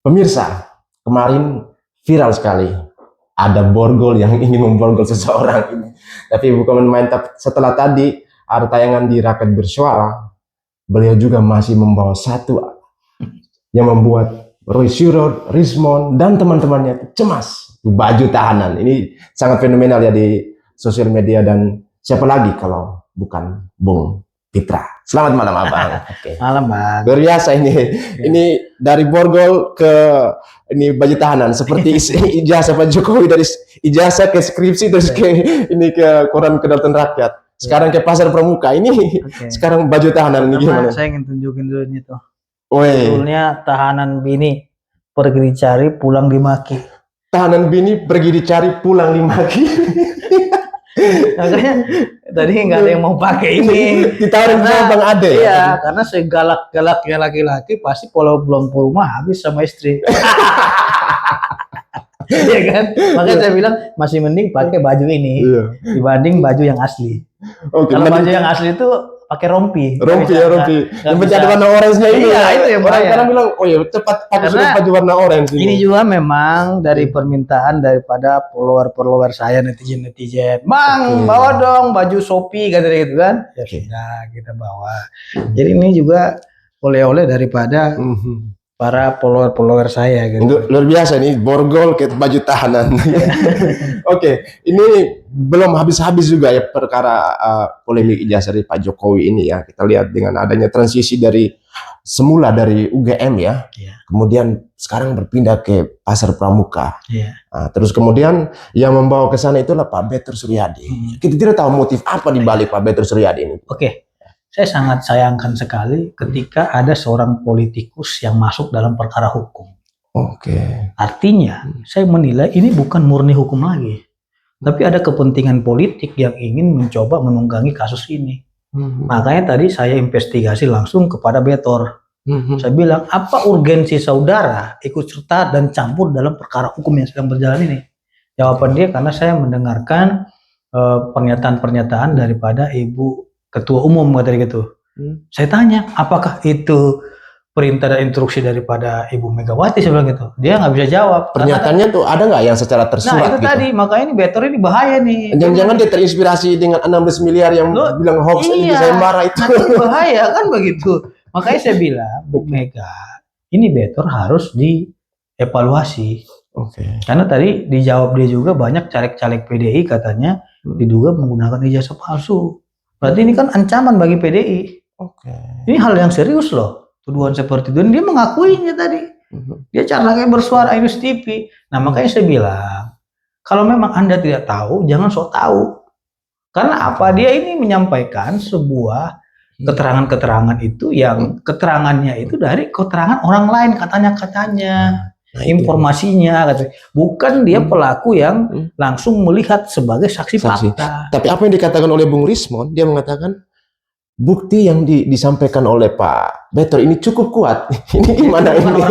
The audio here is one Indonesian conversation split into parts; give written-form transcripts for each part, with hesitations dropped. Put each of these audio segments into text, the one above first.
Pemirsa, kemarin viral sekali. Ada borgol yang ingin memborgol seseorang ini. Tapi bukan main, setelah tadi ada tayangan di Rakyat Bersuara, beliau juga masih membawa satu yang membuat Roy Suryo, Rismond, dan teman-temannya cemas. Baju tahanan. Ini sangat fenomenal ya di sosial media, dan siapa lagi kalau bukan Bung Pitra. Selamat malam Abang. Okay. Malam Bang. Luar biasa ini. Ya. Ini dari borgol ke ini baju tahanan, seperti ijazah Pak Jokowi, dari ijazah ke skripsi, terus ke ini ke koran Kedaulatan Rakyat. Sekarang ke Pasar Pramuka. Ini sekarang baju tahanan. Ini gimana? Saya ingin tunjukin dulu ini tuh. Judulnya tahanan bini pergi dicari pulang dimaki. Tahanan bini pergi dicari pulang dimaki. Makanya tadi nggak ada yang mau pakai ini. Ditawarin sama Bang Ade. Iya, karena segalak-galaknya laki-laki pasti kalau belum pulang rumah habis sama istri. Iya kan? Makanya saya bilang masih mending pakai baju ini dibanding baju yang asli. Kalau baju yang asli itu pakai rompi. Rompi. Yang penting ada warna orange-nya ini. Iya, itu yang bahaya. Orang bilang, oh ya cepat pakai baju warna orange. Ini juga memang dari permintaan daripada follower saya, netizen. Bang, bawa dong baju Shopee gitu kan. Ya sudah, kita bawa. Jadi ini juga oleh-oleh daripada para follower saya gitu. Luar biasa nih, borgol ke baju tahanan. Oke, ini belum habis-habis juga ya perkara polemik ijazah dari Pak Jokowi ini ya. Kita lihat dengan adanya transisi dari semula dari UGM ya, kemudian sekarang berpindah ke Pasar Pramuka. Nah, terus kemudian yang membawa ke sana itulah Pak Betur Suryadi. Kita tidak tahu motif apa di balik Pak Betur Suryadi ini. Saya sangat sayangkan sekali ketika ada seorang politikus yang masuk dalam perkara hukum. Artinya, saya menilai ini bukan murni hukum lagi. Tapi ada kepentingan politik yang ingin mencoba menunggangi kasus ini. Makanya tadi saya investigasi langsung kepada Betor. Saya bilang, apa urgensi saudara ikut serta dan campur dalam perkara hukum yang sedang berjalan ini? Jawaban dia, karena saya mendengarkan pernyataan-pernyataan daripada Ibu Ketua Umum katanya gitu. Saya tanya, apakah itu perintah dan instruksi daripada Ibu Megawati? Saya bilang gitu. Dia nggak bisa jawab. Pernyataannya tuh ada nggak yang secara tersurat? Nah itu gitu. Tadi, makanya ini Betor ini bahaya nih. Jangan-jangan dia terinspirasi dengan 16 miliar yang bilang hoax ini sayembara itu. Bahaya kan begitu. Makanya saya bilang, Bu Mega, ini Betor harus dievaluasi. Karena tadi dijawab dia juga banyak caleg-caleg PDI katanya diduga menggunakan ijazah palsu. Berarti ini kan ancaman bagi PDI. Ini hal yang serius loh. Tuduhan seperti itu. Dan dia mengakuinya tadi. Dia caranya bersuara Ainus TV. Nah makanya saya bilang, kalau memang Anda tidak tahu, jangan sok tahu. Karena apa? Dia ini menyampaikan sebuah keterangan-keterangan itu yang keterangannya itu dari keterangan orang lain katanya. Informasinya bukan dia pelaku yang langsung melihat sebagai saksi fakta. Tapi apa yang dikatakan oleh Bung Rismond, dia mengatakan bukti yang disampaikan oleh Pak Betor ini cukup kuat. Ini gimana ini?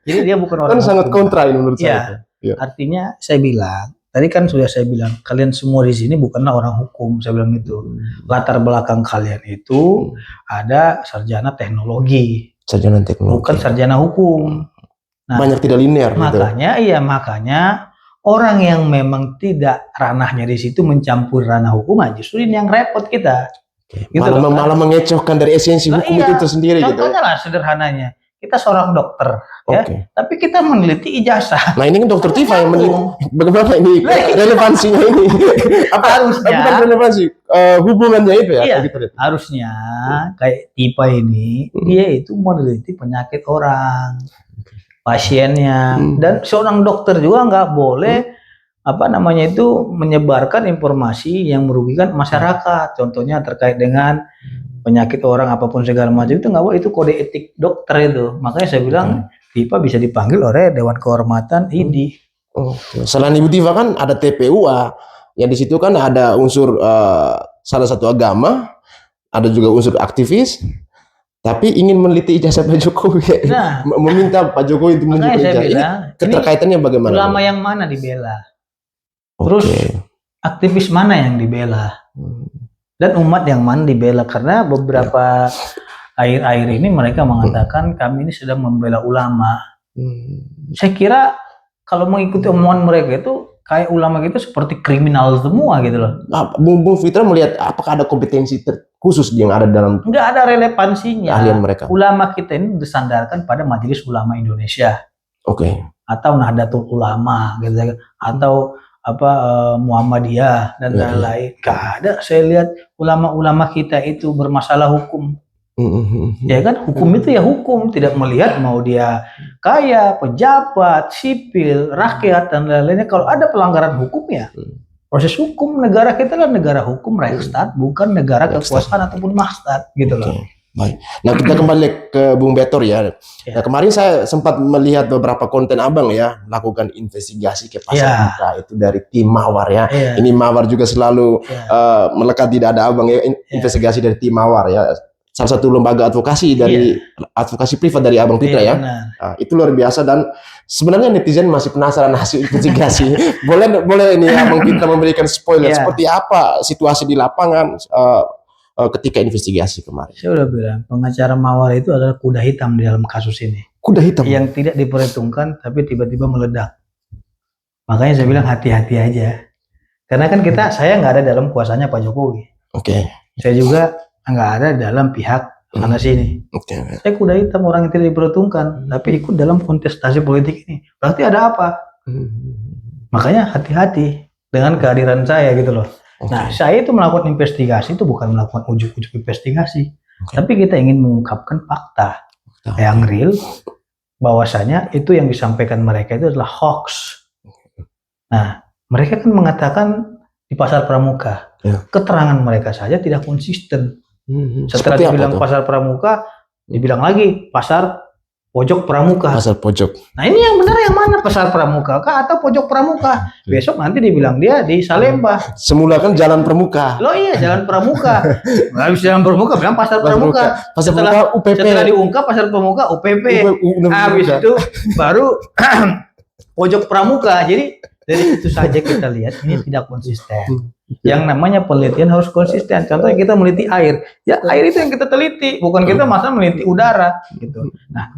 Jadi dia bukan orang kan sangat kontra ini menurut saya. Artinya saya bilang, tadi kan sudah saya bilang, kalian semua di sini bukanlah orang hukum, saya bilang itu. Latar belakang kalian itu ada sarjana teknologi. Bukan sarjana hukum. Nah, banyak tidak linear. Makanya orang yang memang tidak ranahnya di situ mencampur ranah hukum, justru ini yang repot kita. Gitu malah mengecohkan dari esensi hukum itu sendiri. Contohnya lah sederhananya, kita seorang dokter, tapi kita meneliti ijazah. Nah ini kan dokter Tifa yang meneliti. Bagaimana ini relevansinya ini? Apa harusnya? Bukan relevansi, hubungannya itu ya. Harusnya kayak Tifa ini, dia itu meneliti penyakit orang. Pasiennya dan seorang dokter juga nggak boleh menyebarkan informasi yang merugikan masyarakat. Contohnya terkait dengan penyakit orang apapun segala macam itu nggak boleh, itu kode etik dokter itu. Makanya saya bilang Tifa bisa dipanggil oleh Dewan Kehormatan ID. Selain Ibu Tifa kan ada TPUA yang di situ kan ada unsur salah satu agama, ada juga unsur aktivis. Tapi ingin meneliti ijazah Pak Jokowi, meminta Pak Jokowi untuk menunjukkan ijazah. Keterkaitannya bagaimana? Ulama yang mana dibela? Terus aktivis mana yang dibela? Dan umat yang mana dibela? Karena beberapa akhir-akhir ini mereka mengatakan kami ini sedang membela ulama. Saya kira kalau mengikuti omongan mereka itu kayak ulama gitu seperti kriminal semua gitu loh. Nah, Bung Fitra melihat apakah ada kompetensi khusus yang ada dalam Nggak ada relevansinya. keahlian mereka? Ulama kita ini disandarkan pada Majelis Ulama Indonesia. Oke. Atau Nahdlatul Ulama gitu, atau Muhammadiyah dan lain-lain. Nggak ada. Saya lihat ulama-ulama kita itu bermasalah hukum. Ya kan, hukum itu ya hukum, tidak melihat mau dia kaya, pejabat, sipil, rakyat dan lain-lainnya. Kalau ada pelanggaran hukum ya proses hukum. Negara kita kan negara hukum, Reichsstaat, bukan negara kekuasaan ataupun Machtstaat gitu loh. Baik. Nah, kita kembali ke Bung Betor ya. Nah, kemarin saya sempat melihat beberapa konten Abang ya, lakukan investigasi ke pasar buka itu dari tim Mawar ya. Ini Mawar juga selalu melekat di dada Abang ya, investigasi dari tim Mawar ya. Salah satu lembaga advokasi dari advokasi privat dari Abang Fitra ya. Nah, itu luar biasa dan sebenarnya netizen masih penasaran hasil investigasi. boleh ini Abang Fitra memberikan spoiler seperti apa situasi di lapangan ketika investigasi kemarin. Saya udah bilang pengacara Mawar itu adalah kuda hitam di dalam kasus ini. Kuda hitam yang tidak diperhitungkan tapi tiba-tiba meledak. Makanya saya bilang hati-hati aja. Karena kan saya nggak ada dalam kuasanya Pak Jokowi. Saya juga nggak ada dalam pihak sana sini. Saya kuda hitam, orang yang tidak diperhitungkan, tapi ikut dalam kontestasi politik ini. Berarti ada apa? Makanya hati-hati dengan kehadiran saya gitu loh. Nah, saya itu melakukan investigasi itu bukan melakukan ujuk-ujuk investigasi, tapi kita ingin mengungkapkan fakta yang real, bahwasanya itu yang disampaikan mereka itu adalah hoax. Nah, mereka kan mengatakan di pasar pramuka, keterangan mereka saja tidak konsisten. Setelah dibilang pasar pramuka, dibilang lagi pasar pojok pramuka. Pasar pojok. Nah, ini yang benar yang mana, pasar pramuka kah atau pojok pramuka? Besok nanti dibilang dia di Salemba. Semula kan jalan pramuka. Loh iya, jalan pramuka. Habis jalan pramuka bilang pasar pramuka. Pasar pramuka UPP. Setelah diungkap pasar pramuka UPP. Habis itu baru pojok pramuka. Jadi dari itu saja kita lihat ini tidak konsisten. Yang namanya penelitian harus konsisten. Contohnya kita meneliti air, ya air itu yang kita teliti, bukan kita masa meneliti udara gitu. Nah,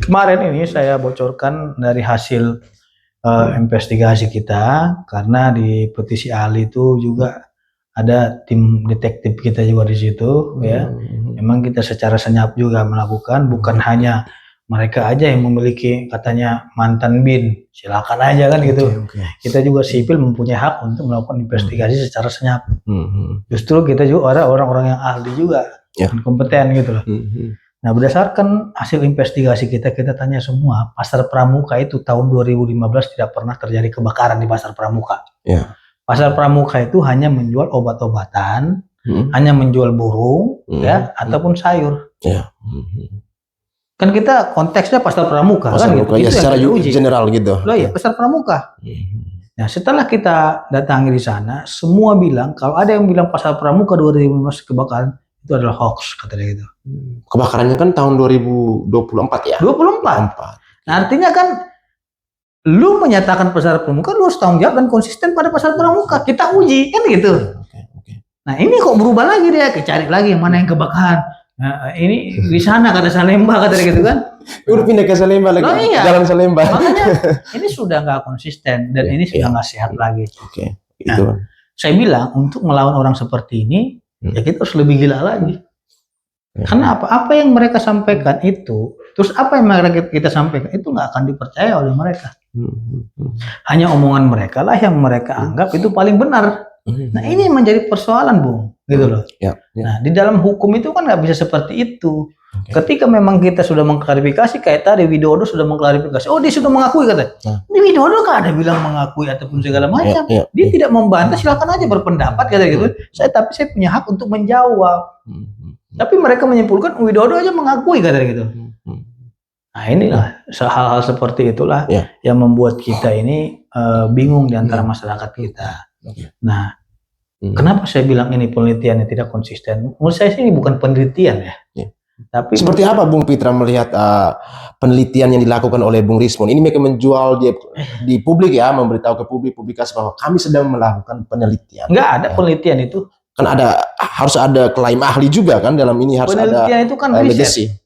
kemarin ini saya bocorkan dari hasil investigasi kita, karena di petisi ahli itu juga ada tim detektif kita juga di situ ya. Memang kita secara senyap juga melakukan, bukan hanya mereka aja yang memiliki katanya mantan BIN, silakan aja kan gitu. Kita juga sipil mempunyai hak untuk melakukan investigasi secara senyap. Justru kita juga ada orang-orang yang ahli juga, kompeten gitu loh. Nah, berdasarkan hasil investigasi kita tanya semua, pasar pramuka itu tahun 2015 tidak pernah terjadi kebakaran di pasar pramuka. Pasar pramuka itu hanya menjual obat-obatan, hanya menjual burung, ya, ataupun sayur. Kan kita konteksnya pasar pramuka kan gitu. Ya, secara general gitu. Loh ya, pasar pramuka. Nah, setelah kita datangi di sana, semua bilang kalau ada yang bilang pasar pramuka 2015 kebakaran, itu adalah hoax, kata dia gitu. Kebakarannya kan tahun 2024 ya? 24. Nah, artinya kan lu menyatakan pasar pramuka, lu harus tanggung jawab dan konsisten pada pasar pramuka. Kita uji, kan gitu. Nah, ini kok berubah lagi dia, cari lagi yang mana yang kebakaran. Nah, ini di sana kata Salemba, kata gitu kan. Udah pindah ke Salemba lagi. Oh, iya. Jalan Salemba. Makanya ini sudah nggak konsisten dan ini sudah nggak sehat lagi. Itu. Nah, saya bilang untuk melawan orang seperti ini, ya kita harus lebih gila lagi. Karena apa yang mereka sampaikan itu, terus apa yang mereka kita sampaikan itu nggak akan dipercaya oleh mereka. Hanya omongan mereka lah yang mereka anggap itu paling benar. Nah, ini menjadi persoalan, Bung, gitu loh. Nah, di dalam hukum itu kan nggak bisa seperti itu. Ketika memang kita sudah mengklarifikasi, kayak tadi Widodo sudah mengklarifikasi, oh dia sudah mengakui, kata. Ini Widodo kan ada bilang mengakui ataupun segala macam. Dia tidak membantah, silakan aja berpendapat, kata gitu. Tapi saya punya hak untuk menjawab. Tapi mereka menyimpulkan Widodo aja mengakui, kata gitu. Nah, inilah hal-hal seperti itulah yang membuat kita ini bingung di antara masyarakat kita. Nah, kenapa saya bilang ini penelitian yang tidak konsisten? Menurut saya sih ini bukan penelitian ya. Tapi seperti apa Bung Fitra melihat penelitian yang dilakukan oleh Bung Rismon? Ini mereka menjual di publik ya, memberitahu ke publikasi bahwa kami sedang melakukan penelitian. Enggak ada penelitian itu. Kan harus ada klaim ahli juga kan dalam ini, harus penelitian ada itu kan riset.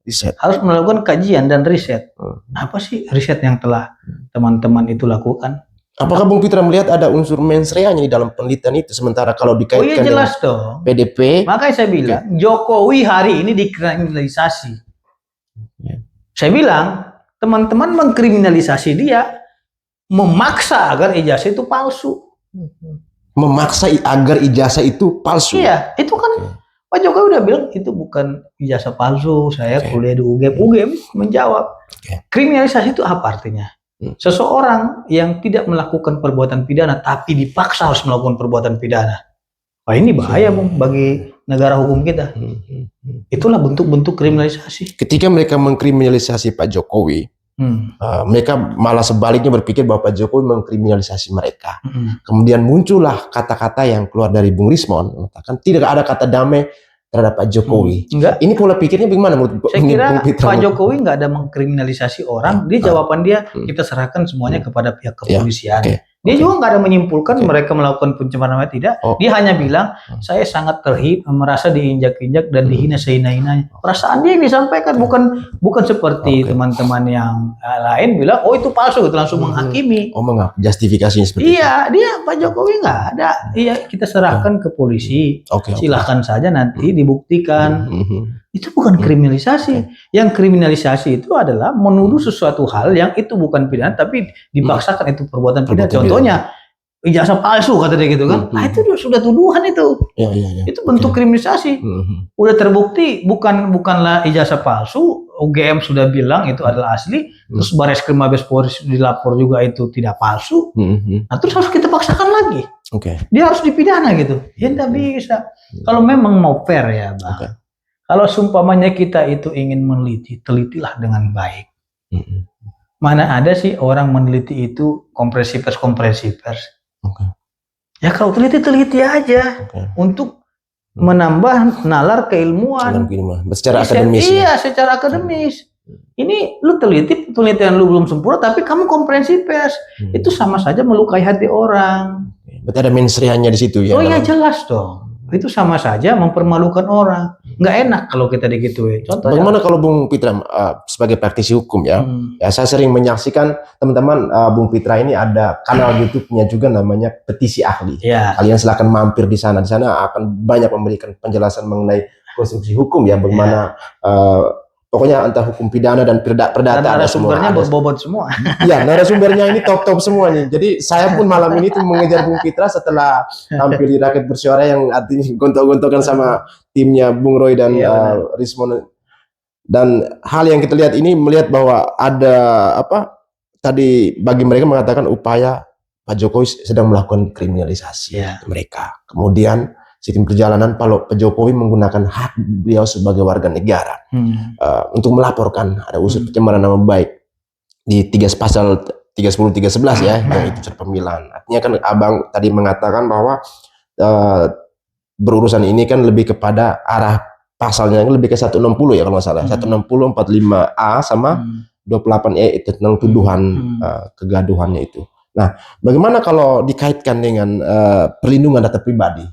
Riset. Harus melakukan kajian dan riset. Apa sih riset yang telah teman-teman itu lakukan? Apakah Bung Pitra melihat ada unsur mensreanya di dalam penelitian itu? Sementara kalau Oh dikaitkan iya jelas dengan dong. PDP, Makanya saya bilang Jokowi hari ini dikriminalisasi. Saya bilang teman-teman mengkriminalisasi dia, memaksa agar ijazah itu palsu. memaksa agar ijazah itu palsu. Iya, itu kan Pak Jokowi udah bilang itu bukan ijazah palsu, saya kuliah di UGM. UGM menjawab. Kriminalisasi itu apa artinya? Seseorang yang tidak melakukan perbuatan pidana tapi dipaksa harus melakukan perbuatan pidana. Wah ini bahaya Bung bagi negara hukum kita. Itulah bentuk-bentuk kriminalisasi. Ketika mereka mengkriminalisasi Pak Jokowi, mereka malah sebaliknya berpikir bahwa Pak Jokowi mengkriminalisasi mereka. Kemudian muncullah kata-kata yang keluar dari Bung Rismon, mengatakan tidak ada kata damai terhadap Pak Jokowi. Enggak. Ini pola pikirnya bagaimana menurut Saya kira Pak Jokowi nggak ada mengkriminalisasi orang. Dia jawaban dia kita serahkan semuanya kepada pihak kepolisian. Dia juga nggak ada menyimpulkan mereka melakukan pencemaran nama tidak. Dia hanya bilang saya sangat merasa diinjak-injak dan dihina sehina-hinanya. Perasaan dia yang disampaikan bukan seperti teman-teman yang lain bilang oh itu palsu gitu langsung menghakimi. Oh justifikasinya seperti itu. Iya dia Pak Jokowi nggak ada. Iya kita serahkan ke polisi. Silahkan saja nanti dibuktikan. Itu bukan kriminalisasi. Yang kriminalisasi itu adalah menuduh sesuatu hal yang itu bukan pidana tapi dipaksakan itu perbuatan pidana. Contohnya ijazah palsu kata dia gitu kan. Nah itu sudah tuduhan itu. Itu bentuk kriminalisasi. Udah terbukti bukanlah ijazah palsu. UGM sudah bilang itu adalah asli. Terus Bareskrim Mabes Polri dilapor juga itu tidak palsu. Nah terus harus kita paksakan lagi. Dia harus dipidana gitu. Ya tidak bisa. Kalau memang mau fair ya Bang. Kalau seumpamanya kita itu ingin meneliti, telitilah dengan baik. Mana ada sih orang meneliti itu kompresi pers. Ya kalau teliti aja untuk menambah nalar keilmuan. Secara akademis. Iya, secara akademis. Ini lu penelitian lu belum sempurna, tapi kamu kompresi pers. Itu sama saja melukai hati orang. Berarti ada mensreanya di situ ya? Oh iya jelas dong. Itu sama saja mempermalukan orang. Nggak enak kalau kita digituin. Contohnya. Bagaimana kalau Bung Pitra sebagai praktisi hukum ya? Ya saya sering menyaksikan teman-teman Bung Pitra ini ada kanal YouTube-nya juga namanya Petisi Ahli. Kalian silakan mampir di sana. Di sana akan banyak memberikan penjelasan mengenai konstruksi hukum ya, bagaimana pokoknya entah hukum pidana dan perdata narasumbernya berbobot semua. Ya, narasumbernya ini top semua nih. Jadi saya pun malam ini tuh mengejar Bung Pitra setelah tampil di Rakyat Bersuara yang artinya gontok-gontokan sama timnya Bung Roy dan Rismon. Dan hal yang kita lihat ini melihat bahwa ada tadi bagi mereka mengatakan upaya Pak Jokowi sedang melakukan kriminalisasi mereka. Kemudian sistem perjalanan Pak Jokowi menggunakan hak beliau sebagai warga negara untuk melaporkan ada unsur pencemaran nama baik di pasal 310 311 ya, yang itu pemilihan. Artinya kan Abang tadi mengatakan bahwa berurusan ini kan lebih kepada arah pasalnya lebih ke 160 ya kalau nggak salah. 160 45A sama 28E itu tentang tuduhan kegaduhannya itu. Nah, bagaimana kalau dikaitkan dengan perlindungan data pribadi?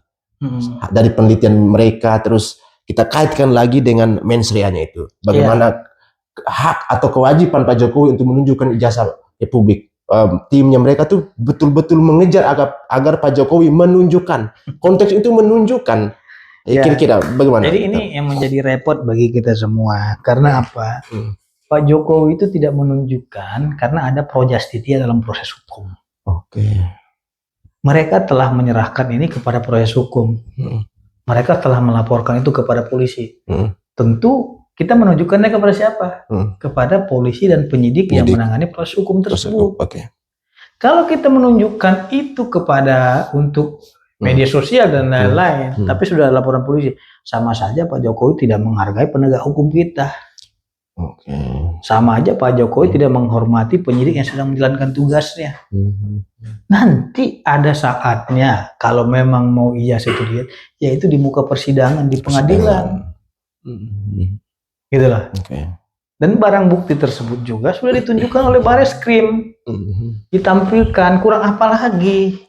Dari penelitian mereka terus kita kaitkan lagi dengan mensreanya itu bagaimana hak atau kewajiban Pak Jokowi untuk menunjukkan ijazah publik. Timnya mereka tuh betul-betul mengejar agar Pak Jokowi menunjukkan konteks itu menunjukkan kira-kira bagaimana. Jadi ini yang menjadi repot bagi kita semua karena apa? Pak Jokowi itu tidak menunjukkan karena ada pro justisia dalam proses hukum. Mereka telah menyerahkan ini kepada proses hukum. Mereka telah melaporkan itu kepada polisi. Tentu kita menunjukkannya kepada siapa? Kepada polisi dan penyidik yang menangani proses hukum tersebut. Kalau kita menunjukkan itu kepada untuk media sosial dan lain-lain, tapi sudah ada laporan polisi, sama saja Pak Jokowi tidak menghargai penegak hukum kita. Sama aja Pak Jokowi tidak menghormati penyidik yang sedang menjalankan tugasnya. Nanti ada saatnya kalau memang mau ijazah itu dia, yaitu di muka persidangan di pengadilan. Gitulah. Dan barang bukti tersebut juga sudah ditunjukkan oleh Bareskrim, ditampilkan. Kurang apa lagi?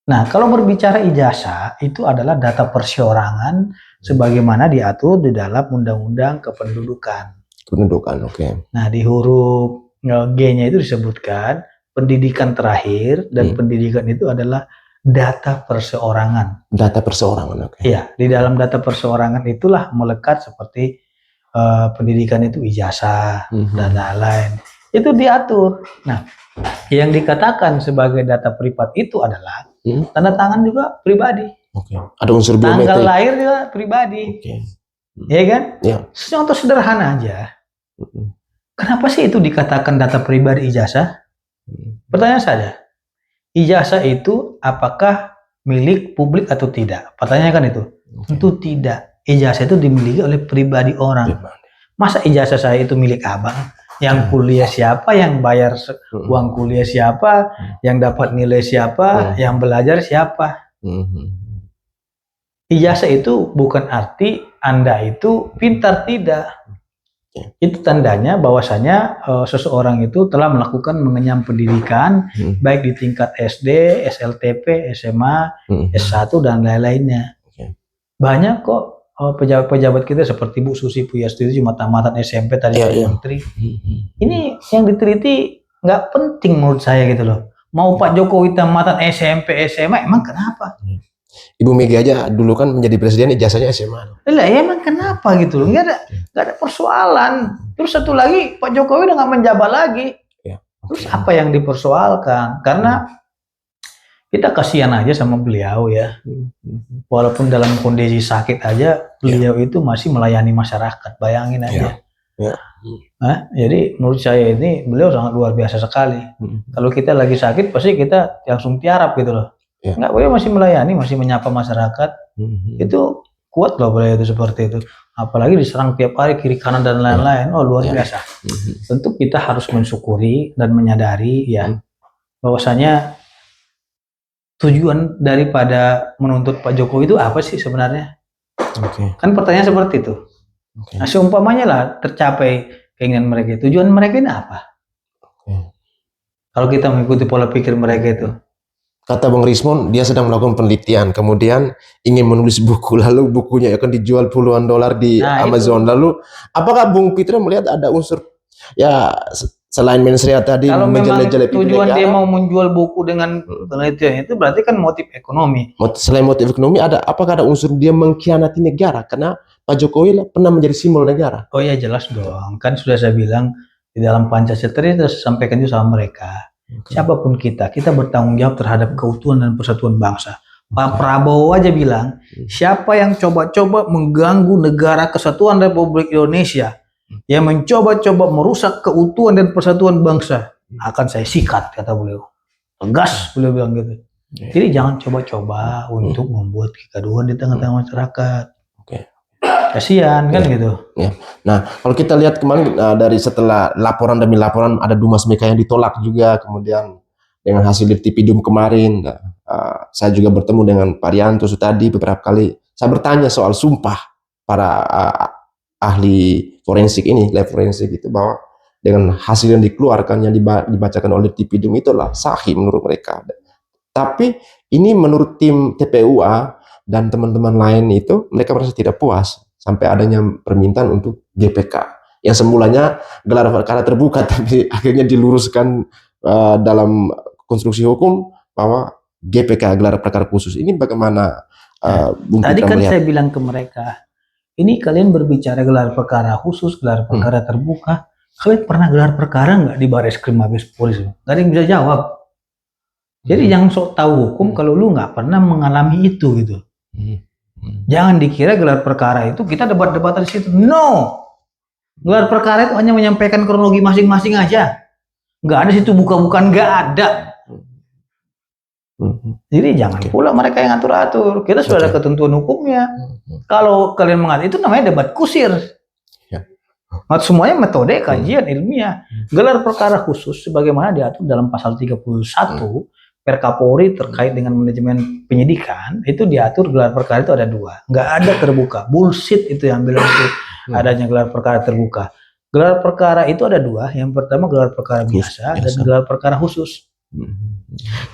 Nah, kalau berbicara ijazah itu adalah data perseorangan sebagaimana diatur di dalam Undang-Undang Kependudukan. Kependudukan, oke. Nah, di huruf G-nya itu disebutkan pendidikan terakhir dan pendidikan itu adalah data perseorangan. Data perseorangan, oke. Iya, di dalam data perseorangan itulah melekat seperti pendidikan itu ijazah dan lain-lain. Itu diatur. Nah, yang dikatakan sebagai data privat itu adalah tanda tangan juga pribadi. Oke. Ada unsur biometrik. Tanggal lahir juga pribadi. Oke. Iya kan? Iya. Contoh sederhana aja. Kenapa sih itu dikatakan data pribadi ijazah? Pertanyaan saja. Ijazah itu apakah milik publik atau tidak? Pertanyaannya kan itu. Tentu tidak. Ijazah itu dimiliki oleh pribadi orang. Masa ijazah saya itu milik abang? Yang kuliah siapa? Yang bayar uang kuliah siapa? Yang dapat nilai siapa? Yang belajar siapa? Ijazah itu bukan arti Anda itu pintar, tidak. Itu tandanya bahwasanya seseorang itu telah melakukan mengenyam pendidikan baik di tingkat SD, SLTP, SMA, S1 dan lain-lainnya. Banyak kok pejabat-pejabat kita seperti Bu Susi Pujiastuti cuma tamatan SMP tadi menteri. Ini yang diteliti nggak penting menurut saya gitu loh. Mau Pak Jokowi tamatan SMP, SMA, emang kenapa? Ibu Mega aja dulu kan menjadi presiden ijazahnya SMA. Lah emang kenapa gitu loh? Nggak ada persoalan. Terus satu lagi Pak Jokowi udah nggak menjabat lagi. Terus apa yang dipersoalkan? Karena kita kasihan aja sama beliau ya. Walaupun dalam kondisi sakit aja, beliau itu masih melayani masyarakat. Bayangin aja. Jadi menurut saya ini beliau sangat luar biasa sekali. Kalau kita lagi sakit pasti kita langsung tiarap gitu loh. Nggak boleh, masih melayani, masih menyapa masyarakat. Itu kuat loh beliau itu seperti itu. Apalagi diserang tiap hari kiri kanan dan lain-lain. Oh luar biasa. Tentu kita harus mensyukuri dan menyadari ya bahwasanya tujuan daripada menuntut Pak Jokowi itu apa sih sebenarnya? Kan pertanyaan seperti itu. Nah, seumpamanya lah tercapai keinginan mereka, tujuan mereka ini apa? Kalau kita mengikuti pola pikir mereka itu. Kata Bang Rismon, dia sedang melakukan penelitian, kemudian ingin menulis buku, lalu bukunya akan dijual puluhan dolar di Amazon. Lalu, apakah Bung Pitra melihat ada unsur, ya selain mensreat tadi, kalau memang tujuan dia mau menjual buku dengan penelitian itu, berarti kan motif ekonomi. Selain motif ekonomi, apakah ada unsur dia mengkhianati negara? Karena Pak Jokowi pernah menjadi simbol negara. Oh ya jelas dong, kan sudah saya bilang di dalam Pancasila tadi sudah sampaikan itu sama mereka. Siapapun kita bertanggung jawab terhadap keutuhan dan persatuan bangsa. Pak Prabowo aja bilang, siapa yang coba-coba mengganggu negara kesatuan Republik Indonesia, yang mencoba-coba merusak keutuhan dan persatuan bangsa, akan saya sikat, kata beliau. Tegas beliau bilang gitu. Jadi jangan coba-coba untuk membuat kegaduhan di tengah-tengah masyarakat. Kasihan kan gitu. Nah, kalau kita lihat kemarin dari setelah laporan demi laporan ada Dumas Meka yang ditolak juga, kemudian dengan hasil Liptipidum kemarin, saya juga bertemu dengan Pak Rianto tadi beberapa kali. Saya bertanya soal sumpah para ahli forensik ini, lab forensik itu, bahwa dengan hasil yang dikeluarkan yang dibacakan oleh Liptipidum itulah sahih menurut mereka. Tapi ini menurut tim TPUA dan teman-teman lain itu mereka merasa tidak puas sampai adanya permintaan untuk GPK yang semulanya gelar perkara terbuka tapi akhirnya diluruskan dalam konstruksi hukum bahwa GPK gelar perkara khusus. Ini bagaimana Bung tadi Pitra kan melihat? saya bilang ke mereka, ini kalian berbicara gelar perkara khusus, gelar perkara terbuka, kalian pernah gelar perkara nggak di Barreskrim Mabes Polri? Nggak ada yang bisa jawab. Jadi jangan sok tahu hukum kalau lu nggak pernah mengalami itu gitu. Jangan dikira gelar perkara itu kita debat-debatan di situ. No, gelar perkara itu hanya menyampaikan kronologi masing-masing aja. Nggak ada situ buka-bukaan, nggak ada. Jadi jangan pula mereka yang atur-atur. Kita sudah ada ketentuan hukumnya. Kalau kalian mengatakan itu namanya debat kusir. Semuanya metode kajian ilmiah. Gelar perkara khusus sebagaimana diatur dalam pasal 31 Perkapolri terkait dengan manajemen penyidikan, itu diatur gelar perkara itu ada dua, nggak ada terbuka. Bullshit itu yang bilang itu adanya gelar perkara terbuka. Gelar perkara itu ada dua, yang pertama gelar perkara biasa dan gelar perkara khusus.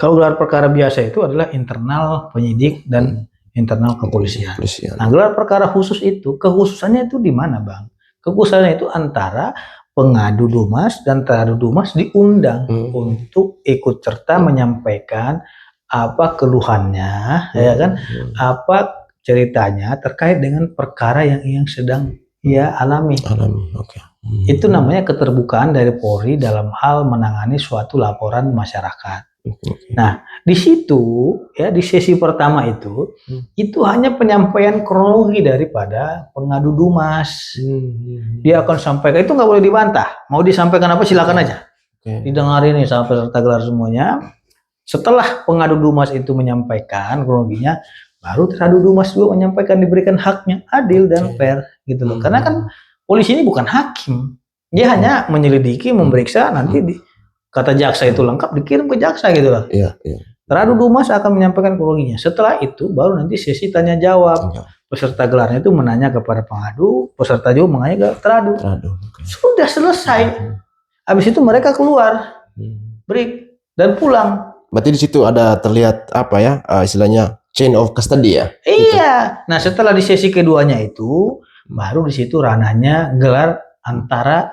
Kalau gelar perkara biasa itu adalah internal penyidik dan internal kepolisian. Kepolisian. Nah, gelar perkara khusus itu, kekhususannya itu di mana, Bang? Kekhususannya itu antara pengadu dumas dan teradu dumas diundang untuk ikut serta menyampaikan apa keluhannya, ya kan? Apa ceritanya terkait dengan perkara yang sedang ia alami. Oke. Itu namanya keterbukaan dari Polri dalam hal menangani suatu laporan masyarakat. Nah, di situ ya di sesi pertama itu hanya penyampaian kronologi daripada pengadu dumas. Dia akan sampaikan, itu nggak boleh dibantah. Mau disampaikan apa silakan aja. Didengarin nih sama peserta gelar semuanya. Setelah pengadu dumas itu menyampaikan kronologinya, baru teradu dumas juga menyampaikan, diberikan haknya adil dan fair gitu loh. Karena kan polisi ini bukan hakim. Dia hanya menyelidiki, memeriksa, nanti kata jaksa itu lengkap dikirim ke jaksa gitu loh. Iya. Teradu dumas akan menyampaikan kronologinya. Setelah itu baru nanti sesi tanya jawab. Peserta gelarnya itu menanya kepada pengadu, peserta juga menanya ke teradu. Sudah selesai. Habis itu mereka keluar, break dan pulang. Berarti di situ ada terlihat apa ya, istilahnya chain of custody ya? Iya. Nah, setelah di sesi keduanya itu baru di situ ranahnya gelar antara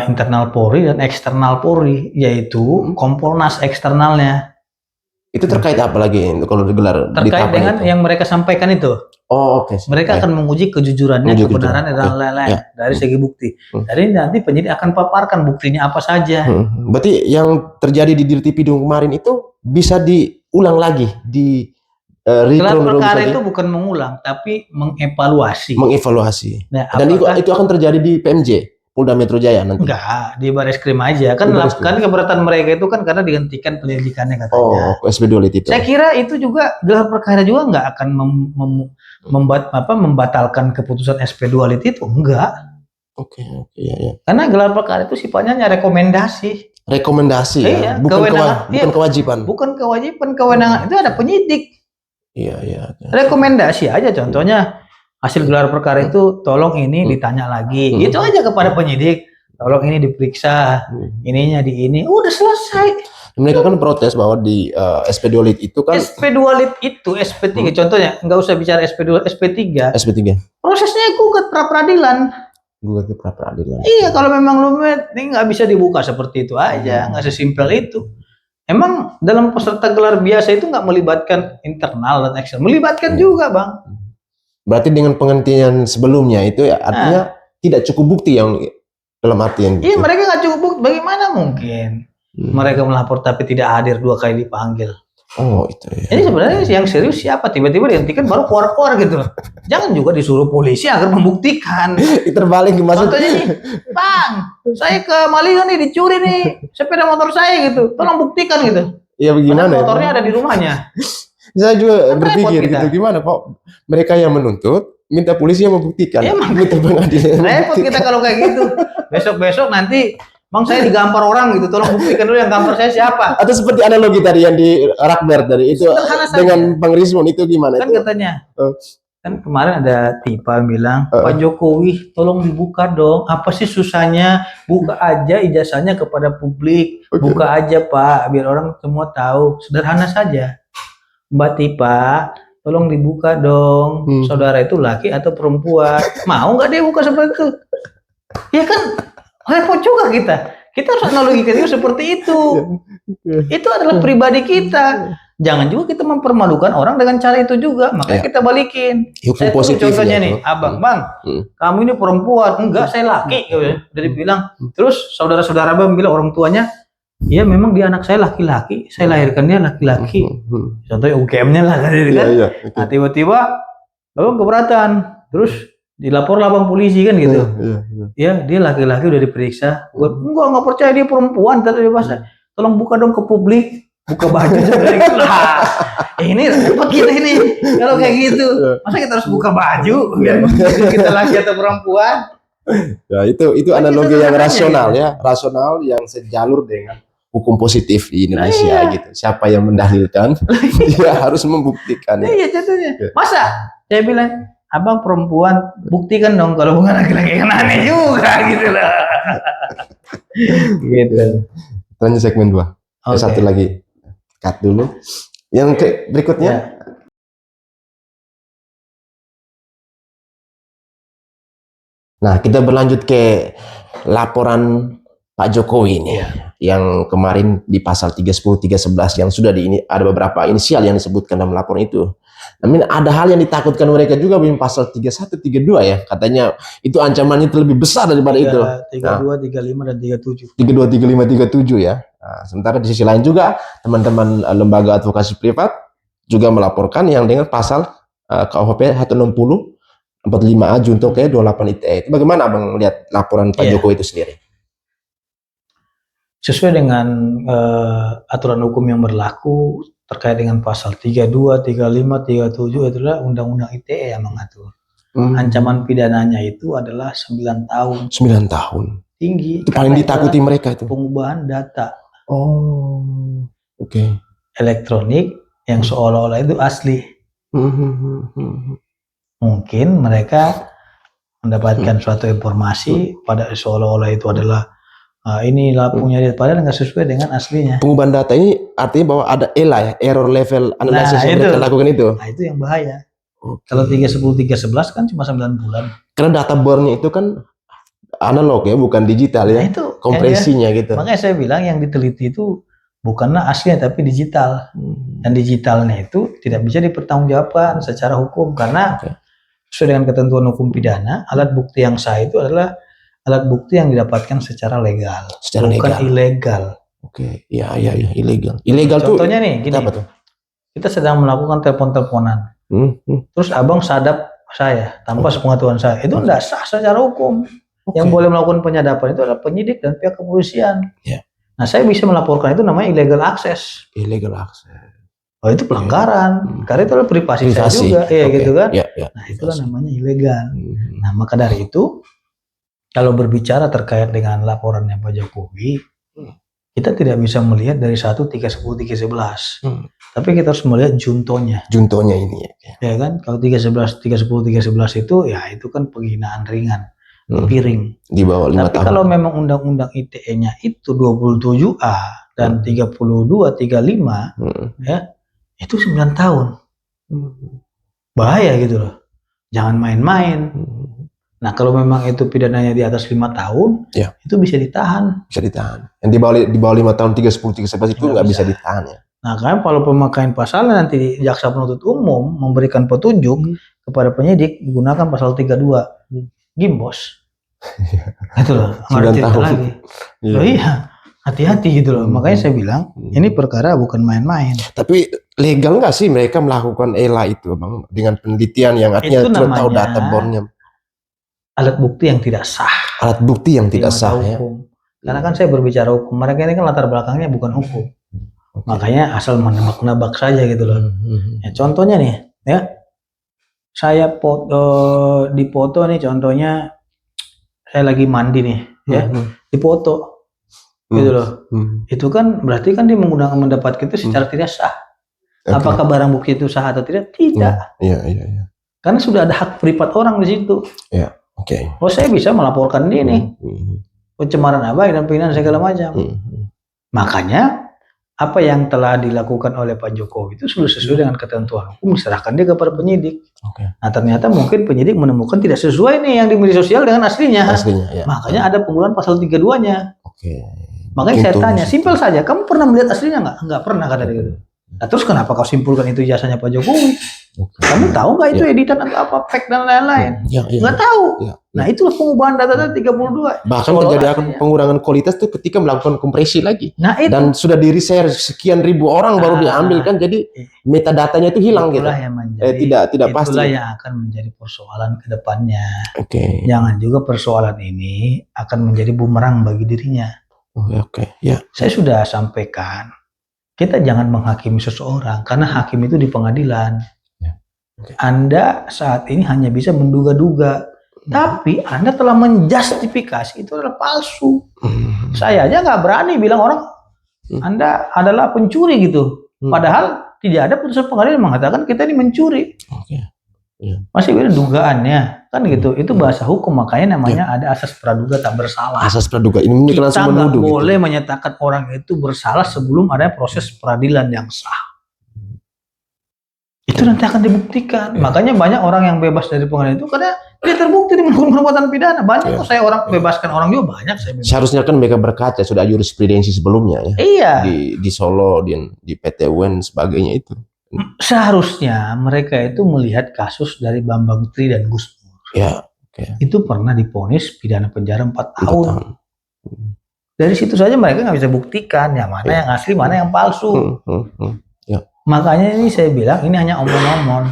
internal Polri dan eksternal Polri, yaitu Kompolnas eksternalnya. Itu terkait apa lagi kalau digelar? Terkait dengan yang mereka sampaikan itu. Oh, oke. Mereka akan menguji kejujurannya, kebenaran dan lain-lain dari segi bukti. Dari nanti penyidik akan paparkan buktinya apa saja. Berarti yang terjadi di Dirtipidum kemarin itu bisa diulang lagi di gelar perkara itu bukan mengulang, tapi mengevaluasi. Nah, dan itu akan terjadi di PMJ, Polda Metro Jaya nanti? Enggak, di Bareskrim aja. Kan keberatan mereka itu kan karena dihentikan penyelidikannya katanya. Oh, SP2 itu. Saya kira itu juga gelar perkara juga nggak akan membatalkan keputusan SP2 itu, enggak. Oke, ya. Karena gelar perkara itu sifatnya rekomendasi. Ya, bukan kewajiban. Bukan kewajiban, kewenangan itu ada penyidik. Iya. Rekomendasi aja, contohnya hasil gelar perkara itu tolong ini ditanya lagi, gitu aja kepada penyidik, tolong ini diperiksa, ininya di ini, udah selesai. Mereka kan protes bahwa di SP2 itu kan SP2 itu SP3 contohnya, nggak usah bicara SP2, SP3 prosesnya gugat pra peradilan. Iya, kalau memang lumit ini nggak bisa dibuka seperti itu aja, nggak sesimpel itu. Emang dalam peserta gelar biasa itu nggak melibatkan internal dan eksternal, melibatkan juga, Bang. Berarti dengan penghentian sebelumnya itu ya artinya tidak cukup bukti yang dalam artian gitu. Iya, mereka nggak cukup bukti. Bagaimana mungkin mereka melapor tapi tidak hadir 2 kali dipanggil? Oh, itu ya. Ini sebenarnya yang serius siapa? Tiba-tiba dihentikan baru keluar-keluar gitu. Jangan juga disuruh polisi agar membuktikan. Terbalik maksudnya. Contohnya nih, Bang, saya ke Malinga nih dicuri nih sepeda motor saya gitu. Tolong buktikan gitu. Iya, bagaimana? Motornya ada di rumahnya. Saya juga berpikir gitu, gimana kok mereka yang menuntut minta polisi yang membuktikan. Minta pengadilan. Repot kita kalau kayak gitu. Besok-besok nanti, Bang, saya digampar orang gitu, tolong buktikan dulu yang gampar saya siapa. Atau seperti analogi tadi yang di Rakber tadi itu dengan Bang Rismon itu gimana? Kan katanya, kan kemarin ada tipa bilang, Pak Jokowi tolong dibuka dong, apa sih susahnya, buka aja ijazahnya kepada publik, buka aja Pak, biar orang semua tahu, sederhana saja. Mbak Tipa, tolong dibuka dong, saudara itu laki atau perempuan, mau nggak dia buka seperti itu? Ya kan, repot juga kita harus analogikan itu seperti itu. Itu adalah pribadi kita. Jangan juga kita mempermalukan orang dengan cara itu juga, makanya kita balikin. Hukum positif contohnya nih, Abang, Bang, kamu ini perempuan, enggak saya laki, jadi bilang. Terus saudara-saudara Abang bilang orang tuanya, iya memang dia anak saya laki-laki, saya lahirkan dia laki-laki. Contohnya UGM-nya lah kan. Nah tiba-tiba Abang keberatan, terus dilapor lah Bang polisi kan gitu. Ya dia laki-laki udah diperiksa, enggak percaya dia perempuan, tadi bahasa. Tolong buka dong ke publik. Buka baju sebenarnya gitu lah. Ini repot kita ini kalau kayak gitu. Masa kita harus buka baju biar kita laki atau perempuan? Ya itu analogi yang rasional ya, rasional yang sejalur dengan hukum positif di Indonesia gitu. Siapa yang mendalilkan dia harus membuktikan. Iya contohnya. Masa saya bilang Abang perempuan buktikan dong kalau bukan laki-laki, kan aneh juga gitu lah. Gitu. Lanjut segmen 2. Satu lagi. Cut dulu. Yang berikutnya Nah, kita berlanjut ke laporan Pak Jokowi ini, yang kemarin di pasal 310, 311 yang sudah ini ada beberapa inisial yang disebutkan dalam laporan itu. Namun ada hal yang ditakutkan mereka juga di pasal 31, 32 ya, katanya itu ancamannya itu lebih besar daripada itu. 32, 35 dan 37. 32, 35, 37 ya. Nah, sementara di sisi lain juga teman-teman lembaga advokasi privat juga melaporkan yang dengan pasal KUHP 160 45A junto ke 28 ITE. Itu bagaimana Abang melihat laporan Pak Jokowi itu sendiri? Sesuai dengan aturan hukum yang berlaku terkait dengan pasal 32, 35, 37 itulah Undang-Undang ITE yang mengatur. Ancaman pidananya itu adalah 9 tahun. 9 tahun. Tinggi. Itu paling ditakuti mereka itu. Pengubahan data. Oke. Elektronik yang seolah-olah itu asli. Mungkin mereka mendapatkan suatu informasi pada seolah-olah itu adalah inilah punya dia, padahal nggak sesuai dengan aslinya. Pengubahan data ini artinya bahwa ada ELA ya, error level analysis yang mereka lakukan itu. Nah, itu yang bahaya. Kalau 310, 311 kan cuma 9 bulan. Karena data bornya itu kan analog ya, bukan digital ya. Itu kompresinya gitu. Makanya saya bilang yang diteliti itu bukanlah aslinya tapi digital. Dan digitalnya itu tidak bisa dipertanggungjawabkan secara hukum karena sesuai dengan ketentuan hukum pidana, alat bukti yang sah itu adalah alat bukti yang didapatkan secara legal, bukan ilegal. Iya, ilegal. Ilegal tuh. Contohnya nih, gini. Apa tuh? Kita sedang melakukan telepon-teleponan. Terus abang sadap saya tanpa sepengetahuan saya. Itu tidak sah secara hukum. Yang boleh melakukan penyadapan itu adalah penyidik dan pihak kepolisian. Nah, saya bisa melaporkan itu namanya illegal access. Illegal access. Oh, itu pelanggaran. Karena itu adalah privasi saya juga. Gitu kan. Nah, itulah namanya ilegal. Nah, maka dari itu kalau berbicara terkait dengan laporannya Pak Jokowi, kita tidak bisa melihat dari 1, 310, 311. Tapi kita harus melihat juntonya. Juntonya ini ya kan? Kalau 311, 310, 311 itu ya itu kan penghinaan ringan, piring. Di bawah 5 tahun. Tapi kalau memang undang-undang ITE-nya itu 27A dan 32, 35 ya, itu 9 tahun. Bahaya gitu loh. Jangan main-main. Nah, kalau memang itu pidananya di atas 5 tahun, itu bisa ditahan. Bisa ditahan. Yang di bawah 5 tahun 310, 311 itu nggak bisa ditahan ya. Nah, kan kalau pemakaian pasalnya nanti jaksa penuntut umum memberikan petunjuk kepada penyidik menggunakan pasal 32. Gimbos. Itu loh, nggak cerita lagi. Oh iya, hati-hati gitu loh. Makanya saya bilang, ini perkara bukan main-main. Tapi legal nggak sih mereka melakukan ELA itu, Bang? Dengan penelitian yang artinya sudah tahu data bornya. Alat bukti yang tidak sah. Alat bukti yang tidak sah ya. Karena kan saya berbicara hukum, mereka ini kan latar belakangnya bukan hukum. Makanya asal menebak-nebak saja gitu loh. Ya, contohnya nih, ya. Saya dipoto nih contohnya saya lagi mandi nih, ya. Dipoto. Gitu loh. Itu kan berarti kan dia mendapatkan itu secara tidak sah. Apakah barang bukti itu sah atau tidak? Tidak. Iya. Karena sudah ada hak privat orang di situ. Iya. Oh, saya bisa melaporkan dia nih. Pencemaran baik dan penghinaan segala macam. Makanya apa yang telah dilakukan oleh Pak Jokowi itu sudah sesuai dengan ketentuan hukum, diserahkan dia kepada penyidik. Nah, ternyata mungkin penyidik menemukan tidak sesuai nih yang di media sosial dengan aslinya. Makanya ada penggunaan pasal 32-nya. Makanya saya tanya, simpel saja, kamu pernah melihat aslinya nggak? Nggak pernah, kata dia. Nah, terus kenapa kau simpulkan itu jasanya Pak Jokowi? Kamu tahu nggak itu editan atau apa, fake dan lain-lain? Nggak tahu. Nah, itulah pengubahan data 32. Bahkan terjadi pengurangan kualitas tuh ketika melakukan kompresi lagi. Nah, itu. Dan sudah di-reshare sekian ribu orang baru diambil kan, jadi metadatanya itu hilang gitu. Tidak pasti. Itulah yang akan menjadi persoalan ke depannya. Jangan juga persoalan ini akan menjadi bumerang bagi dirinya. Saya sudah sampaikan, kita jangan menghakimi seseorang karena hakim itu di pengadilan. Anda saat ini hanya bisa menduga-duga, tapi Anda telah menjustifikasi itu adalah palsu. Saya aja nggak berani bilang orang Anda adalah pencuri gitu. Padahal tidak ada putusan pengadilan mengatakan kita ini mencuri. Masih beda dugaannya kan gitu. Itu bahasa hukum, makanya namanya ada asas praduga tak bersalah. Asas praduga ini kita nggak boleh menyatakan orang itu bersalah sebelum ada proses peradilan yang sah. Itu nanti akan dibuktikan. Makanya banyak orang yang bebas dari pengadilan itu karena dia terbukti di melakukan perbuatan pidana. Banyak kok saya orang bebaskan orang juga banyak saya bebas. Seharusnya kan mereka berkaca sudah jurisprudensi sebelumnya ya. Iya. Di Solo, di PT UN sebagainya itu. Seharusnya mereka itu melihat kasus dari Bambang Tri dan Gus Dur. Ya. Itu pernah divonis pidana penjara 4 tahun. Dari situ saja mereka nggak bisa buktikan ya mana yang asli, mana yang palsu. Ya. Makanya ini saya bilang ini hanya omong-omong.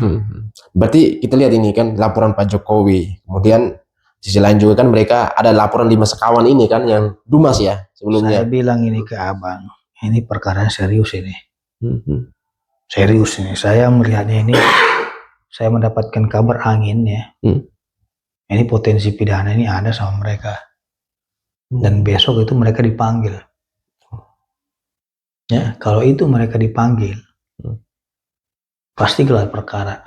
Berarti kita lihat ini kan laporan Pak Jokowi. Kemudian sisi lain juga kan mereka ada laporan 5 sekawan ini kan yang Dumas ya sebelumnya. Saya bilang ini ke abang, ini perkara serius ini. Serius ini. Saya melihatnya ini, saya mendapatkan kabar angin ya. Ini potensi pidana ini ada sama mereka. Dan besok itu mereka dipanggil. Ya, kalau itu mereka dipanggil, pasti gelar perkara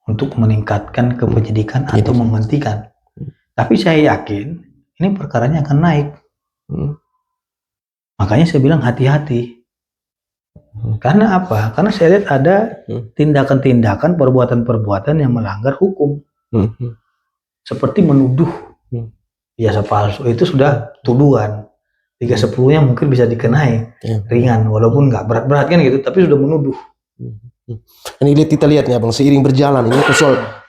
untuk meningkatkan kepenyidikan atau menghentikan. Tapi saya yakin ini perkaranya akan naik. Makanya saya bilang hati-hati. Karena apa? Karena saya lihat ada tindakan-tindakan, perbuatan-perbuatan yang melanggar hukum. Seperti menuduh ijazah palsu, itu sudah tuduhan. 310-nya mungkin bisa dikenai ringan, walaupun nggak berat-berat kan gitu, tapi sudah menuduh. Ini kita lihat ya bang, seiring berjalan ini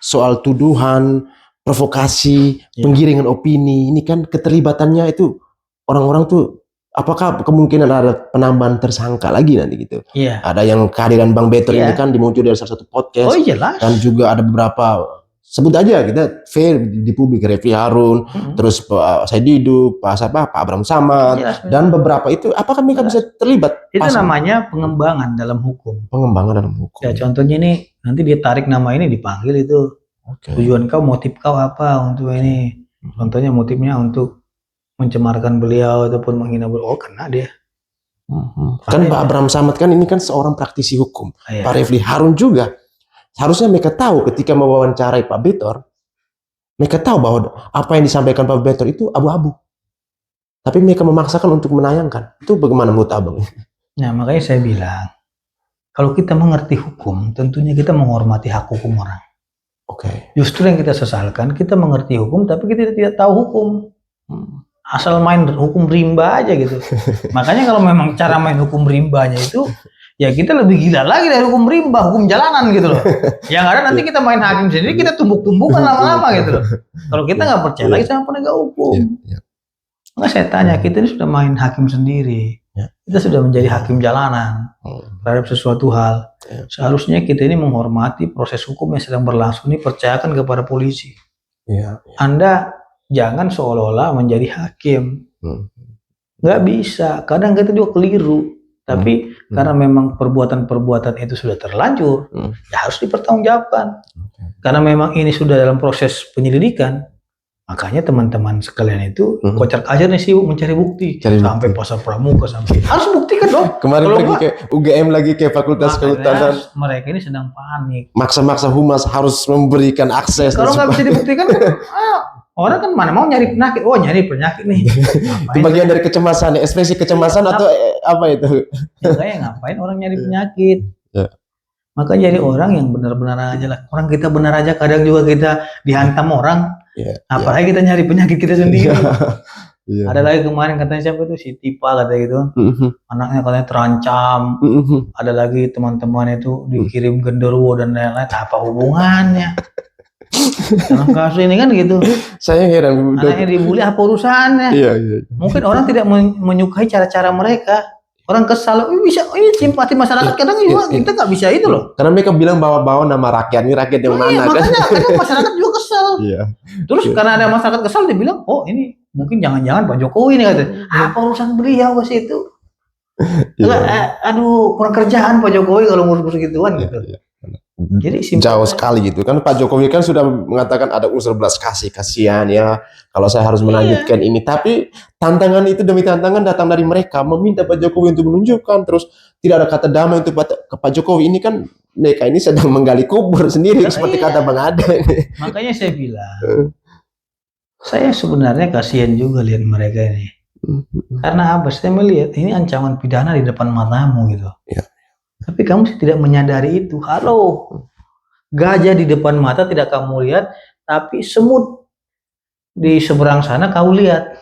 soal tuduhan, provokasi, penggiringan opini, ini kan keterlibatannya itu orang-orang tuh, apakah kemungkinan ada penambahan tersangka lagi nanti gitu? Ada yang kehadiran Bang Betor ini kan dimuncul dari salah satu podcast, dan juga ada beberapa, sebut aja kita fair di publik, Refli Harun, terus Pak Said Didu, Pak Abraham Samad, dan beberapa itu, apakah mereka bisa terlibat? Itu namanya pengembangan dalam hukum. Pengembangan dalam hukum. Ya contohnya ini, nanti dia tarik nama ini dipanggil itu. Tujuan kau, motif kau apa untuk ini? Contohnya motifnya untuk mencemarkan beliau ataupun menghina beliau. Oh kena dia. Kan Pak Abraham Samad kan ini kan seorang praktisi hukum. Pak Refli Harun juga. Harusnya mereka tahu ketika mewawancarai Pak Betor, mereka tahu bahwa apa yang disampaikan Pak Betor itu abu-abu. Tapi mereka memaksakan untuk menayangkan. Itu bagaimana menurut abang? Nah makanya saya bilang, kalau kita mengerti hukum, tentunya kita menghormati hak hukum orang. Justru yang kita sesalkan, kita mengerti hukum, tapi kita tidak tahu hukum. Asal main hukum rimba aja gitu. Makanya kalau memang cara main hukum rimbanya itu, ya kita lebih gila lagi dari hukum rimba, hukum jalanan gitu loh. Yang ada nanti kita main hakim sendiri, kita tumbuk-tumbukan lama-lama gitu loh. Kalau kita nggak percaya lagi sama penegak hukum. Maka saya tanya, kita ini sudah main hakim sendiri. Kita sudah menjadi hakim jalanan terhadap sesuatu hal. Seharusnya kita ini menghormati proses hukum yang sedang berlangsung ini, percayakan kepada polisi. Anda jangan seolah-olah menjadi hakim. Nggak bisa. Kadang kita juga keliru. Tapi karena memang perbuatan-perbuatan itu sudah terlanjur, ya harus dipertanggungjawabkan. Karena memang ini sudah dalam proses penyelidikan, makanya teman-teman sekalian itu kocar-kacir nih sibuk mencari bukti. Sampai pasar pramuka, sampai harus buktikan dong. Kemarin pergi ke UGM lagi ke fakultas kehutanan. Mereka ini sedang panik. Maksa-maksa humas harus memberikan akses. Kalau nggak bisa dibuktikan, orang kan mana mau nyari penyakit. Oh nyari penyakit nih. Itu bagian dari kecemasan, ekspresi kecemasan atau apa itu? Ya kayak ngapain orang nyari penyakit? Maka jadi orang yang benar-benar aja lah. Orang kita benar aja, kadang juga kita dihantam orang. Apalagi kita nyari penyakit kita sendiri. Ada lagi kemarin katanya siapa itu, si Tipa katanya gitu. Anaknya katanya terancam. Ada lagi teman-teman itu dikirim genderuwo dan lain-lain. Apa hubungannya? Dalam kasus ini kan gitu. Saya heran. Anaknya dibully apa urusannya? Mungkin orang tidak menyukai cara-cara mereka. Orang kesal, bisa ini simpati masyarakat kadang juga kita nggak bisa itu loh. Karena mereka bilang bawa nama rakyat, ini rakyat yang mana kan? Makanya kadang masyarakat juga kesal. Terus karena ada masyarakat kesal, dia bilang, oh ini mungkin jangan-jangan Pak Jokowi nih katanya. Apa urusan beliau ke situ? Aduh kurang kerjaan Pak Jokowi kalau ngurus-ngurus gituan gitu. Jadi jauh sekali gitu kan. Pak Jokowi kan sudah mengatakan ada unsur belas kasihan ya kalau saya harus melanjutkan ini, tapi tantangan itu demi tantangan datang dari mereka meminta Pak Jokowi untuk menunjukkan, terus tidak ada kata damai untuk Pak Jokowi. Ini kan mereka ini sedang menggali kubur sendiri seperti kata Bang Ade. Makanya saya bilang saya sebenarnya kasihan juga lihat mereka ini. Karena apa? Saya melihat ini ancaman pidana di depan matamu gitu. Tapi kamu tidak menyadari itu. Halo, Gajah di depan mata tidak kamu lihat, tapi semut di seberang sana kau lihat.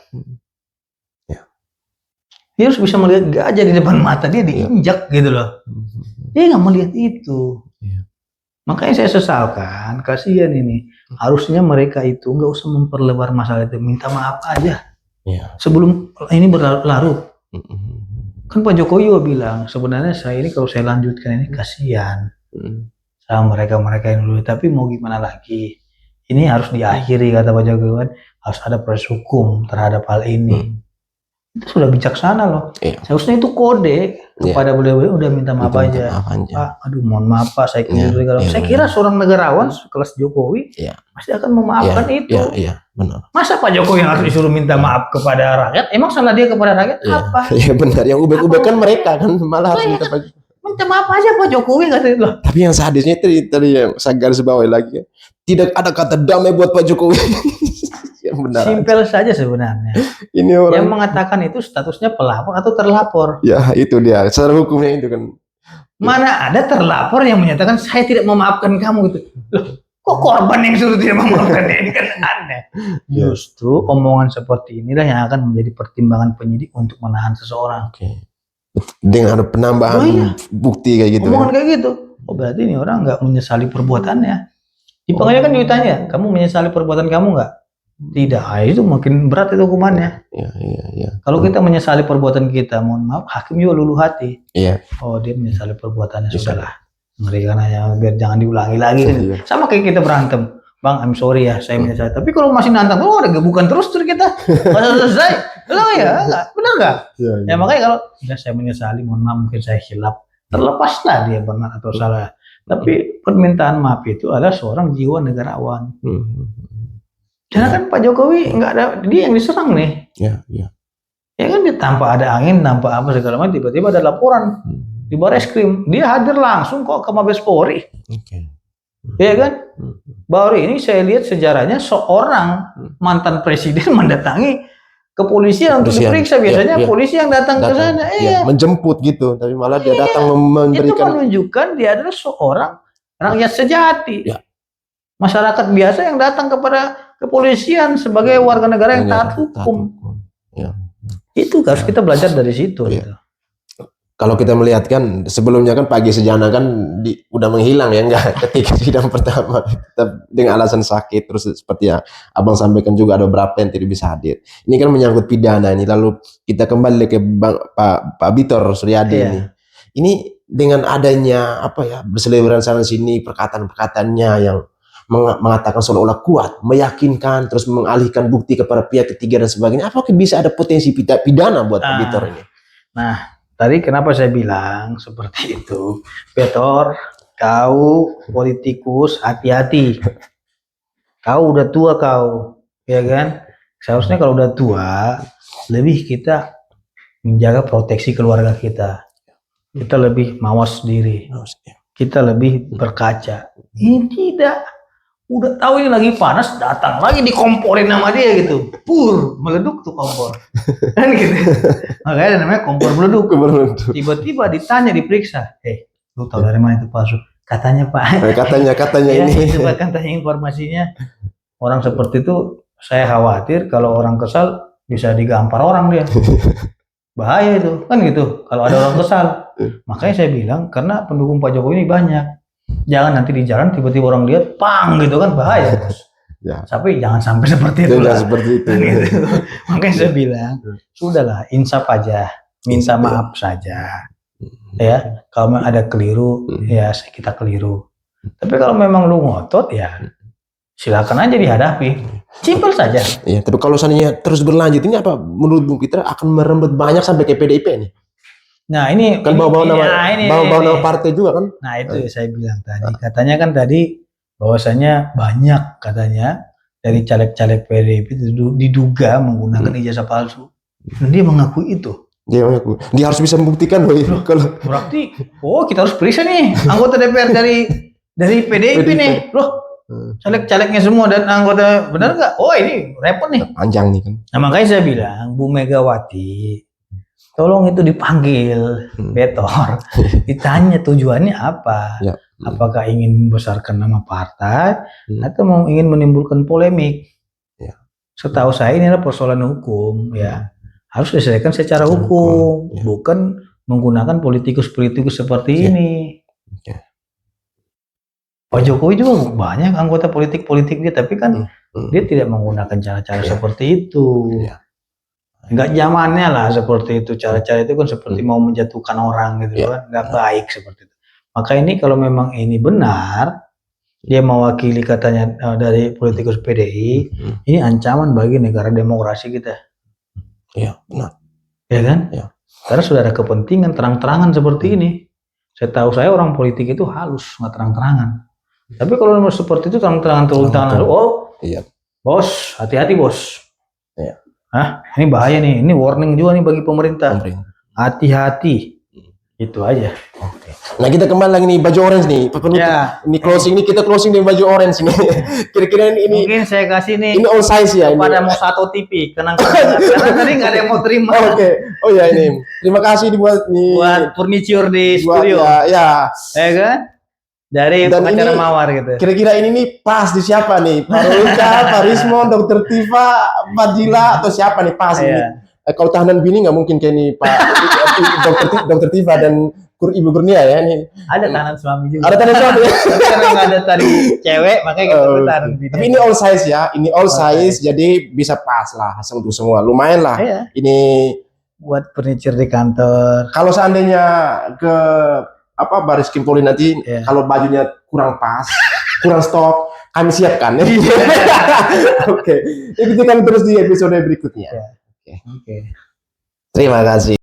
Ya. Dia harus bisa melihat gajah di depan mata, dia diinjak gitu loh. Dia nggak melihat itu. Ya. Makanya saya sesalkan, kasihan ini. Harusnya mereka itu nggak usah memperlebar masalah itu, minta maaf aja. Ya. Sebelum ini berlarut. Kan Pak Jokowi juga bilang, sebenarnya saya ini kalau saya lanjutkan ini kasihan sama mereka-mereka yang dulu. Tapi mau gimana lagi? Ini harus diakhiri, kata Pak Jokowi kan. Harus ada proses hukum terhadap hal ini. Itu sudah bijaksana loh. Seharusnya itu kode kepada beliau udah minta maaf aja. Pak, aduh mohon maaf Pak, saya keliru. Saya kira seorang negarawan kelas Jokowi pasti akan memaafkan itu. Iya, benar. Masa Pak Jokowi yang harus disuruh minta maaf kepada rakyat? Emang salah dia kepada rakyat apa? Iya benar, yang ubek-ubek kan mereka kan malah harus minta maaf aja Pak Jokowi katanya loh. Tapi yang sadisnya tadi yang saya garis bawahi lagi, tidak ada kata damai buat Pak Jokowi. Yang benar. Simpel saja sebenarnya. Ini orang yang mengatakan itu statusnya pelapor atau terlapor. Ya itu dia, secara hukumnya itu kan. Mana ada terlapor yang menyatakan saya tidak memaafkan kamu gitu. Loh, kok korban yang suruh tidak memaafkan dia, ini kan aneh. Justru omongan seperti inilah yang akan menjadi pertimbangan penyidik untuk menahan seseorang. Dengan ada penambahan bukti kayak gitu. Omongan kayak gitu. Oh berarti ini orang nggak menyesali perbuatannya. Di pengadilan kan ditanya, kamu menyesali perbuatan kamu nggak? Tidak, itu makin berat itu hukumannya. Iya. Kalau kita menyesali perbuatan kita, mohon maaf, hakim juga luluh hati. Iya. Oh dia menyesali perbuatannya, sudahlah. Ngerikan aja, biar jangan diulangi lagi. Kan. Sama kayak kita berantem. Bang, I'm sorry ya, saya menyesali. Tapi kalau masih nantang, ada gebukan terus kita. Nggak selesai. Lo ya, enggak, benar nggak? Ya makanya kalau ya, saya menyesali, mohon maaf, mungkin saya hilap. Terlepaslah dia benar atau salah. Tapi permintaan maaf itu adalah seorang jiwa negarawan. Karena kan Pak Jokowi nggak ada, dia yang diserang nih. Iya. Ya kan dia tanpa ada angin, tanpa apa segala macam, tiba-tiba ada laporan di Barreskrim. Dia hadir langsung kok ke Mabes Polri. Ya kan? Baru ini saya lihat sejarahnya seorang mantan presiden mendatangi kepolisian untuk diperiksa. Biasanya polisi yang datang ke sana. Menjemput gitu, tapi malah dia datang memberikan. Itu menunjukkan dia adalah seorang rakyat sejati. Masyarakat biasa yang datang kepada kepolisian sebagai warga negara yang taat hukum. Itu harus kita belajar dari situ. Gitu. Kalau kita melihat kan sebelumnya kan Pagi Sejana kan udah menghilang ya enggak ketika sidang pertama dengan alasan sakit, terus seperti yang Abang sampaikan juga ada beberapa yang tidak bisa hadir. Ini kan menyangkut pidana ini. Lalu kita kembali ke Pak Bitor Suryadi ini. Ini dengan adanya berseliweran sana sini perkataan-perkataannya yang mengatakan seolah-olah kuat, meyakinkan, terus mengalihkan bukti kepada pihak ketiga dan sebagainya. Apakah bisa ada potensi pidana buat Pak Bitor ini? Nah, tadi kenapa saya bilang seperti itu? Bitor, kau politikus, hati-hati. Kau udah tua ya kan? Seharusnya kalau udah tua, lebih kita menjaga proteksi keluarga kita. Kita lebih mawas diri. Kita lebih berkaca. Ini tidak. Udah tahu ini lagi panas, datang lagi dikomporin sama dia gitu. Meleduk tuh kompor. Kan gitu. Makanya namanya kompor meleduk. Tiba-tiba ditanya, diperiksa. Lu tahu dari mana itu palsu? Katanya Pak. Katanya ini. Coba katanya informasinya. Orang seperti itu, saya khawatir kalau orang kesal bisa digampar orang dia. Bahaya itu, kan gitu. Kalau ada orang kesal. Makanya saya bilang, karena pendukung Pak Jokowi ini banyak. Jangan nanti di jalan tiba-tiba orang lihat pang gitu kan, bahaya bos. Tapi jangan sampai seperti itu. Gitu. Makanya saya bilang sudahlah, insaf aja, minta maaf saja. Ya kalau ada keliru ya kita keliru. Tapi kalau memang lu ngotot ya silakan aja dihadapi. Simpel saja. Iya, tapi kalau seandainya terus berlanjut ini apa menurut Bung Pitra akan merembet banyak sampai ke PDIP nih? Nah ini kan bawa nama partai juga kan. Nah itu saya bilang tadi, katanya kan tadi bahwasanya banyak katanya dari caleg-caleg PDIP diduga menggunakan ijazah palsu. Dan dia mengakui itu. Dia harus bisa membuktikan loh. Kalau berarti kita harus periksa nih anggota DPR dari PDIP nih. Loh, caleg-calegnya semua dan anggota, benar nggak? Ini repot nih. Panjang nih kan. Nah makanya saya bilang Bu Megawati tolong itu dipanggil Betor, ditanya tujuannya apa. Apakah ingin membesarkan nama partai Hmm. atau mau ingin menimbulkan polemik? Ya. Setahu saya ini adalah persoalan hukum, ya harus diselesaikan secara hukum, Ya. bukan menggunakan politikus-politikus seperti Ya. ini. Ya. Pak Jokowi juga banyak anggota politik-politik dia, tapi kan dia tidak menggunakan cara-cara Ya. seperti itu. Ya. Nggak zamannya lah seperti itu. Cara-cara itu kan seperti mau menjatuhkan orang gitu Ya. kan, nggak baik seperti itu. Maka ini kalau memang ini benar, dia mewakili katanya dari politikus PDI, ini ancaman bagi negara demokrasi kita. Iya, benar. Ya kan? Ya. Karena sudah ada kepentingan terang-terangan seperti ini. Setahu saya orang politik itu halus, nggak terang-terangan. Tapi kalau memang seperti itu terang-terangan turun tangan, oh, Iya. bos, hati-hati bos. Iya. Hah, ini bahaya nih, ini warning juga nih bagi pemerintah. Pemerintah. Hati-hati. Itu aja. Oke. Nah, kita kembali lagi nih baju orange nih, penutup. Ya. Ini closing nih, kita closing nih baju orange nih. Kira-kira ini Mungkin saya kasih nih ini all size ya ini. kepada Mosato TV, kenang-kenangan. Karena tadi nggak ada yang mau terima. Oke. Oh ya ini. Terima kasih dibuat nih. Buat furniture di buat studio. ya. Ya kan? Dari Dan pengacara ini- Mawar gitu. Kira-kira ini nih pas di siapa nih? Pak Rulka, Pak Rismon, Dokter Tifa, Pak Jila atau siapa nih pas ini? Iya. Kalau tahanan bini nggak mungkin kayak nih Pak Dokter Tifa dan Ibu Kurnia ya nih. Ada tahanan suami juga. Ada tahanan suami. Tapi karena nggak ada tadi cewek, makanya kita Oh, tahanan bini. Tapi ini all size ya, ini all size jadi bisa pas lah untuk semua. Lumayan lah. Iya. Ini Buat furniture di kantor. kalau seandainya ke Baris Krim Polri nanti Iya. kalau bajunya kurang pas, kurang stok, kami siapkan. Oke. Ikuti kami terus di episode berikutnya. Oke. Terima kasih.